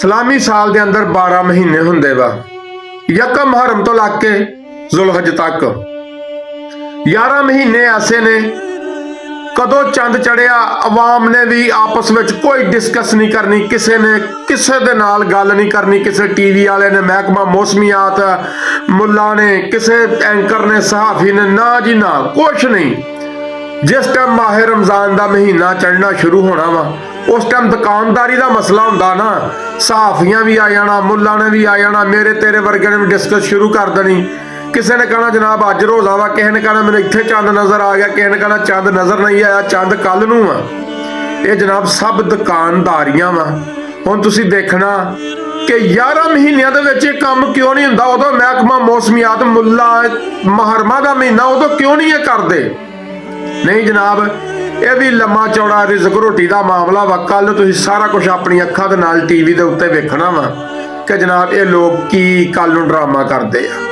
सलामी साल के अंदर 12 महीने होंदे वा। यकम मुहर्रम तो लग के जुलहज तक 11 महीने ऐसे ने कदों चंद चढ़िया अवाम ने भी आपस में कोई डिस्कस नहीं करनी, किसी ने किसी दे नाल गल नहीं करनी, किसी टीवी वाले ने, महकमा मौसमियात मुला ने, किसी एंकर ने, सहाफी ने, ना जी ना कुछ नहीं। जिस टाइम माहे रमजान का महीना चढ़ना शुरू होना वा उस टाइम दुकानदारी का मसला होंदा ना, सहाफियां भी आ जाना, मुला ने भी आ जाना, मेरे तेरे वर्गे ने भी डिस्कस शुरू कर देनी। किसी ने कहना जनाब अज रोजा वा, किसी ने कहना मैंने इत्थे चंद नजर आ गया, किसी ने कहना चंद नजर नहीं आया, चंद कल नूं आ। ये जनाब सब दुकानदारियां वा। हुण तुसीं देखना कि 11 महीनों के काम क्यों नहीं होंदा, उदों महकमा मौसमियात मुला मुहर्रमा का महीना उदों क्यों नहीं करते? नहीं जनाब, यह भी लम्मा चौड़ा रिज़्क रोटी का मामला वा। कल तुसीं सारा कुछ अपनी अखां दे नाल टीवी के उत्ते वेखना वा कि जनाब ये लोग की कल नूं ड्रामा करते हैं।